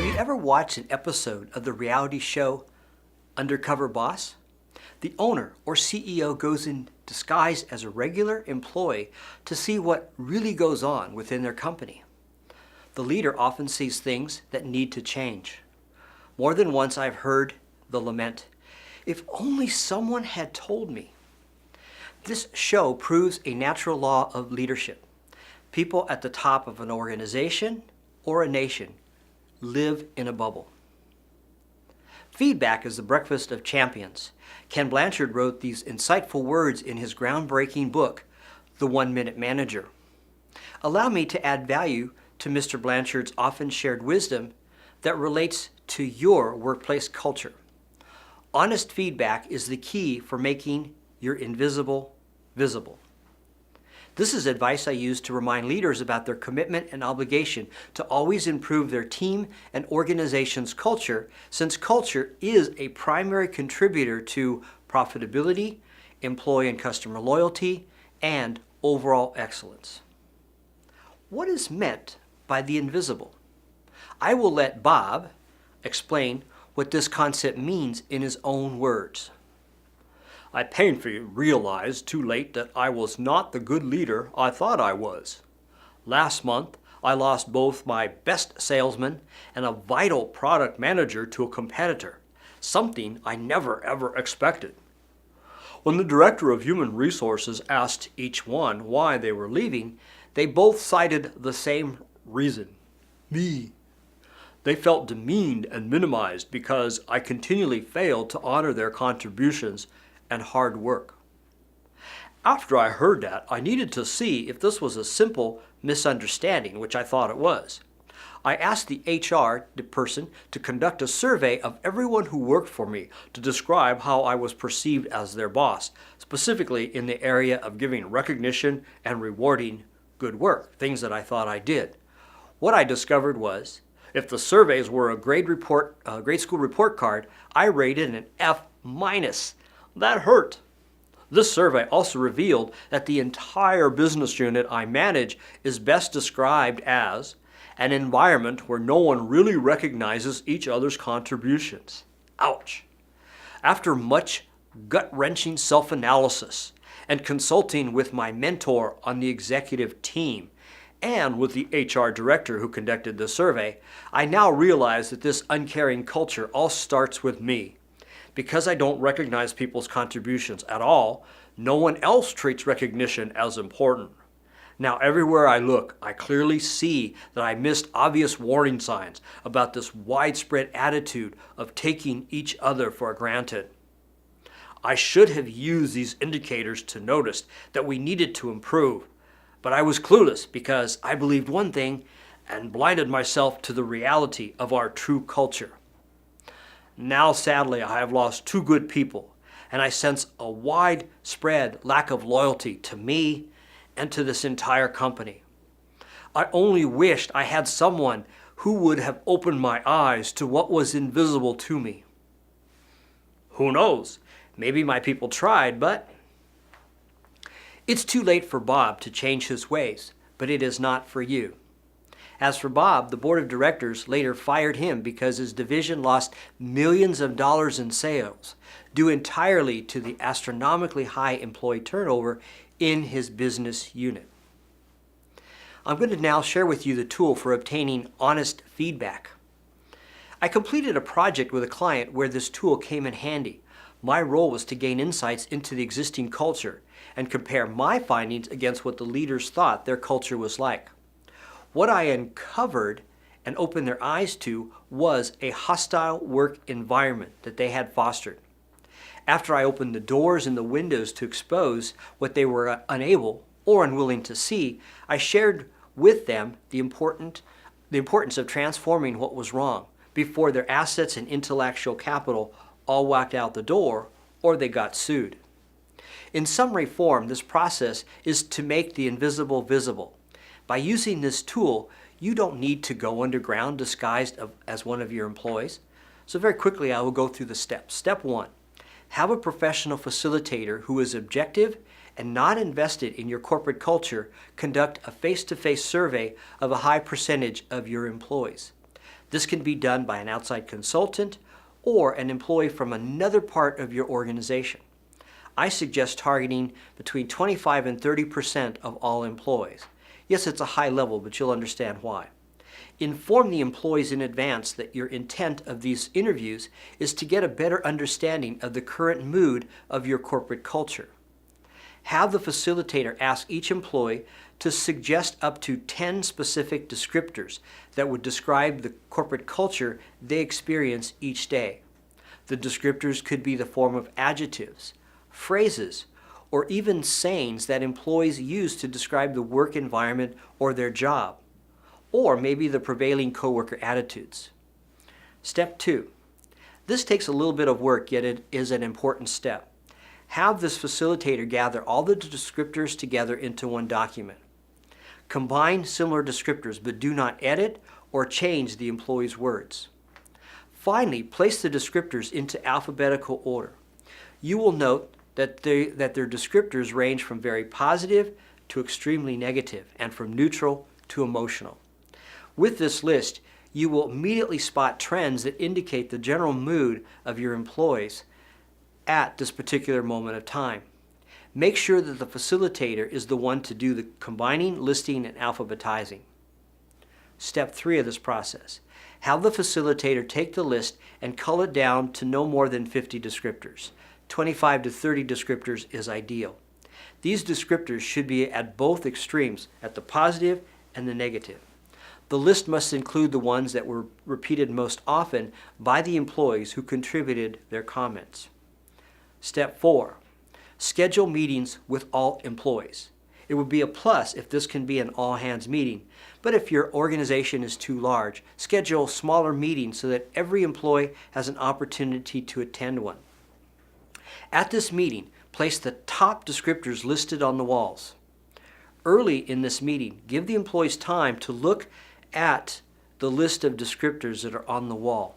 you ever watched an episode of the reality show Undercover Boss? The owner or CEO goes in disguise as a regular employee to see what really goes on within their company. The leader often sees things that need to change. More than once I've heard the lament, "If only someone had told me." This show proves a natural law of leadership. People at the top of an organization or a nation live in a bubble. Feedback is the breakfast of champions. Ken Blanchard wrote these insightful words in his groundbreaking book, The 1-Minute Manager. Allow me to add value to Mr. Blanchard's often shared wisdom that relates to your workplace culture. Honest feedback is the key for making your invisible visible. This is advice I use to remind leaders about their commitment and obligation to always improve their team and organization's culture, since culture is a primary contributor to profitability, employee and customer loyalty, and overall excellence. What is meant by the invisible? I will let Bob explain what this concept means in his own words. "I painfully realized too late that I was not the good leader I thought I was. Last month, I lost both my best salesman and a vital product manager to a competitor, something I never ever expected. When the director of human resources asked each one why they were leaving, they both cited the same reason: me. They felt demeaned and minimized because I continually failed to honor their contributions and hard work. After I heard that, I needed to see if this was a simple misunderstanding, which I thought it was. I asked the HR person to conduct a survey of everyone who worked for me to describe how I was perceived as their boss, specifically in the area of giving recognition and rewarding good work, things that I thought I did. What I discovered was, if the surveys were a grade school report card, I rated an F-. That hurt. This survey also revealed that the entire business unit I manage is best described as an environment where no one really recognizes each other's contributions. Ouch. After much gut-wrenching self-analysis and consulting with my mentor on the executive team and with the HR director who conducted the survey, I now realize that this uncaring culture all starts with me. Because I don't recognize people's contributions at all, no one else treats recognition as important. Now, everywhere I look, I clearly see that I missed obvious warning signs about this widespread attitude of taking each other for granted. I should have used these indicators to notice that we needed to improve, but I was clueless because I believed one thing and blinded myself to the reality of our true culture. Now, sadly, I have lost two good people, and I sense a widespread lack of loyalty to me and to this entire company. I only wished I had someone who would have opened my eyes to what was invisible to me. Who knows? Maybe my people tried, but it's too late for Bob to change his ways, but it is not for you. As for Bob, the board of directors later fired him because his division lost millions of dollars in sales, due entirely to the astronomically high employee turnover in his business unit. I'm going to now share with you the tool for obtaining honest feedback. I completed a project with a client where this tool came in handy. My role was to gain insights into the existing culture and compare my findings against what the leaders thought their culture was like. What I uncovered and opened their eyes to was a hostile work environment that they had fostered. After I opened the doors and the windows to expose what they were unable or unwilling to see, I shared with them the importance of transforming what was wrong before their assets and intellectual capital all walked out the door or they got sued. In summary form, this process is to make the invisible visible. By using this tool, you don't need to go underground disguised as one of your employees. So very quickly, I will go through the steps. Step 1, have a professional facilitator who is objective and not invested in your corporate culture conduct a face-to-face survey of a high percentage of your employees. This can be done by an outside consultant or an employee from another part of your organization. I suggest targeting between 25 and 30% of all employees. Yes, it's a high level, but you'll understand why. Inform the employees in advance that your intent of these interviews is to get a better understanding of the current mood of your corporate culture. Have the facilitator ask each employee to suggest up to 10 specific descriptors that would describe the corporate culture they experience each day. The descriptors could be the form of adjectives, phrases, or even sayings that employees use to describe the work environment or their job, or maybe the prevailing coworker attitudes. Step 2. This takes a little bit of work, yet it is an important step. Have this facilitator gather all the descriptors together into one document. Combine similar descriptors, but do not edit or change the employee's words. Finally, place the descriptors into alphabetical order. You will note that their descriptors range from very positive to extremely negative, and from neutral to emotional. With this list, you will immediately spot trends that indicate the general mood of your employees at this particular moment of time. Make sure that the facilitator is the one to do the combining, listing, and alphabetizing. Step 3 of this process. Have the facilitator take the list and cull it down to no more than 50 descriptors. 25 to 30 descriptors is ideal. These descriptors should be at both extremes, at the positive and the negative. The list must include the ones that were repeated most often by the employees who contributed their comments. Step 4. Schedule meetings with all employees. It would be a plus if this can be an all-hands meeting, but if your organization is too large, schedule smaller meetings so that every employee has an opportunity to attend one. At this meeting, place the top descriptors listed on the walls. Early in this meeting, give the employees time to look at the list of descriptors that are on the wall.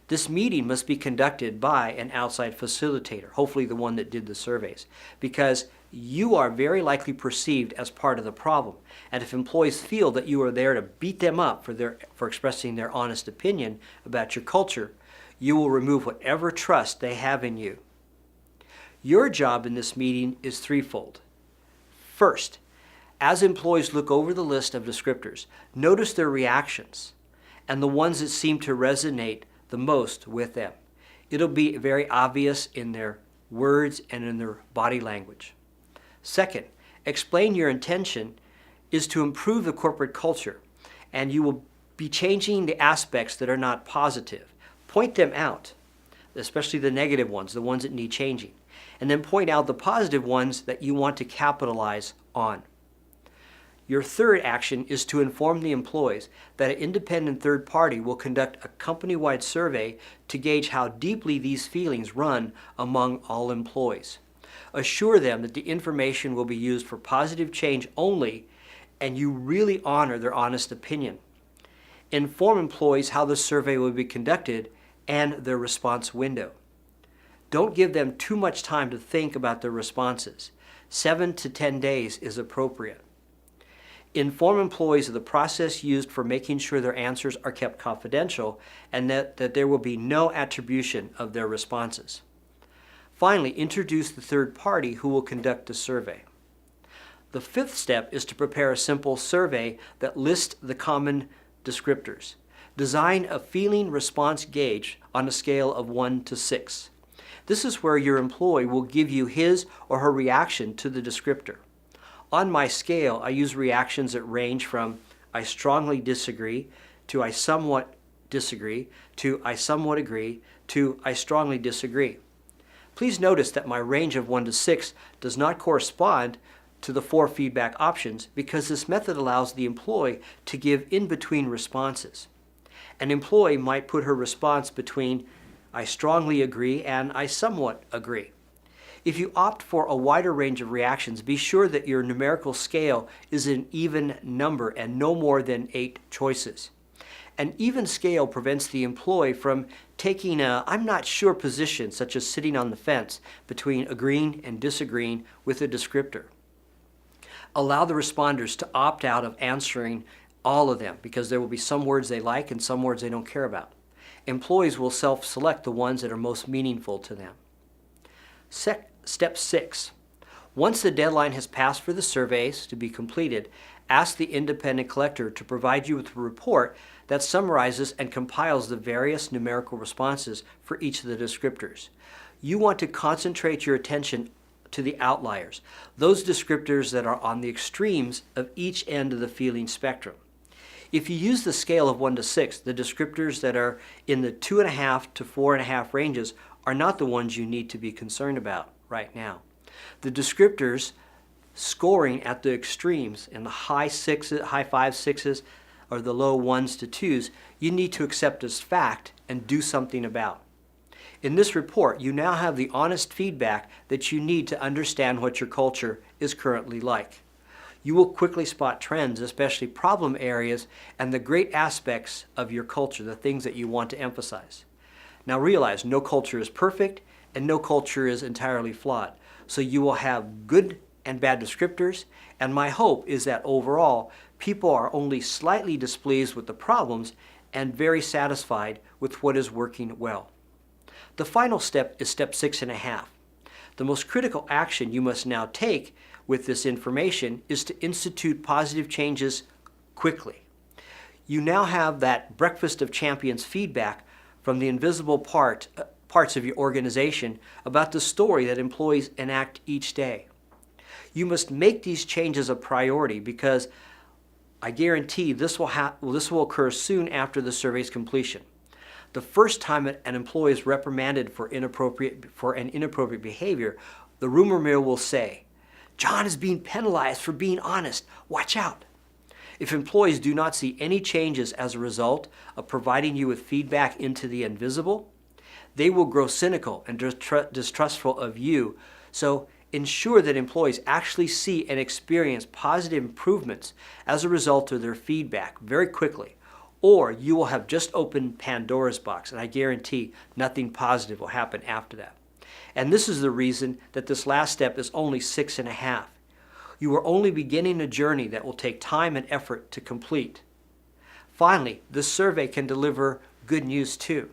This meeting must be conducted by an outside facilitator, hopefully the one that did the surveys, because you are very likely perceived as part of the problem. And if employees feel that you are there to beat them up for expressing their honest opinion about your culture, you will remove whatever trust they have in you. Your job in this meeting is threefold. First, as employees look over the list of descriptors, notice their reactions and the ones that seem to resonate the most with them. It'll be very obvious in their words and in their body language. Second, explain your intention is to improve the corporate culture, and you will be changing the aspects that are not positive. Point them out, especially the negative ones, the ones that need changing, and then point out the positive ones that you want to capitalize on. Your third action is to inform the employees that an independent third party will conduct a company-wide survey to gauge how deeply these feelings run among all employees. Assure them that the information will be used for positive change only, and you really honor their honest opinion. Inform employees how the survey will be conducted and their response window. Don't give them too much time to think about their responses. 7 to 10 days is appropriate. Inform employees of the process used for making sure their answers are kept confidential and that there will be no attribution of their responses. Finally, introduce the third party who will conduct the survey. The fifth step is to prepare a simple survey that lists the common descriptors. Design a feeling response gauge on a scale of 1 to 6. This is where your employee will give you his or her reaction to the descriptor. On my scale, I use reactions that range from I strongly disagree to I somewhat disagree to I somewhat agree to I strongly disagree. Please notice that my range of 1 to 6 does not correspond to the 4 feedback options because this method allows the employee to give in-between responses. An employee might put her response between I strongly agree and I somewhat agree. If you opt for a wider range of reactions, be sure that your numerical scale is an even number and no more than 8 choices. An even scale prevents the employee from taking a I'm not sure position, such as sitting on the fence between agreeing and disagreeing with a descriptor. Allow the responders to opt out of answering All of them, because there will be some words they like and some words they don't care about. Employees will self-select the ones that are most meaningful to them. Step 6. Once the deadline has passed for the surveys to be completed, ask the independent collector to provide you with a report that summarizes and compiles the various numerical responses for each of the descriptors. You want to concentrate your attention to the outliers, those descriptors that are on the extremes of each end of the feeling spectrum. If you use the scale of 1 to 6, the descriptors that are in the 2.5 to 4.5 ranges are not the ones you need to be concerned about right now. The descriptors scoring at the extremes in the high 5s, 6s, or the low 1s to 2s, you need to accept as fact and do something about. In this report, you now have the honest feedback that you need to understand what your culture is currently like. You will quickly spot trends, especially problem areas, and the great aspects of your culture, the things that you want to emphasize. Now realize, no culture is perfect, and no culture is entirely flawed. So you will have good and bad descriptors, and my hope is that overall, people are only slightly displeased with the problems and very satisfied with what is working well. The final step is step 6.5. The most critical action you must now take with this information is to institute positive changes quickly. You now have that breakfast of champions feedback from the invisible parts of your organization about the story that employees enact each day. You must make these changes a priority because I guarantee this will occur soon after the survey's completion. The first time an employee is reprimanded for an inappropriate behavior, the rumor mill will say, "John is being penalized for being honest. Watch out." If employees do not see any changes as a result of providing you with feedback into the invisible, they will grow cynical and distrustful of you. So ensure that employees actually see and experience positive improvements as a result of their feedback very quickly, or you will have just opened Pandora's box, and I guarantee nothing positive will happen after that. And this is the reason that this last step is only 6.5. You are only beginning a journey that will take time and effort to complete. Finally, this survey can deliver good news too.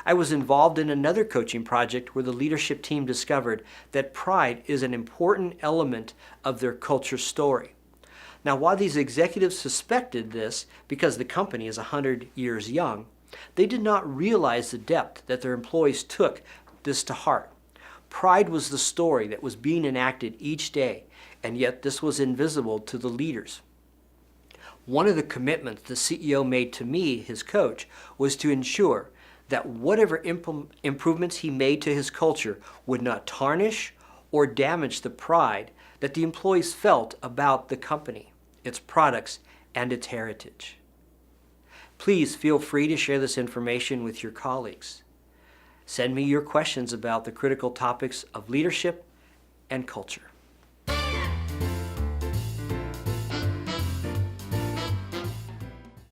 I was involved in another coaching project where the leadership team discovered that pride is an important element of their culture story. Now, while these executives suspected this because the company is 100 years young, they did not realize the depth that their employees took this to heart. Pride was the story that was being enacted each day, and yet this was invisible to the leaders. One of the commitments the CEO made to me, his coach, was to ensure that whatever improvements he made to his culture would not tarnish or damage the pride that the employees felt about the company, its products, and its heritage. Please feel free to share this information with your colleagues. Send me your questions about the critical topics of leadership and culture.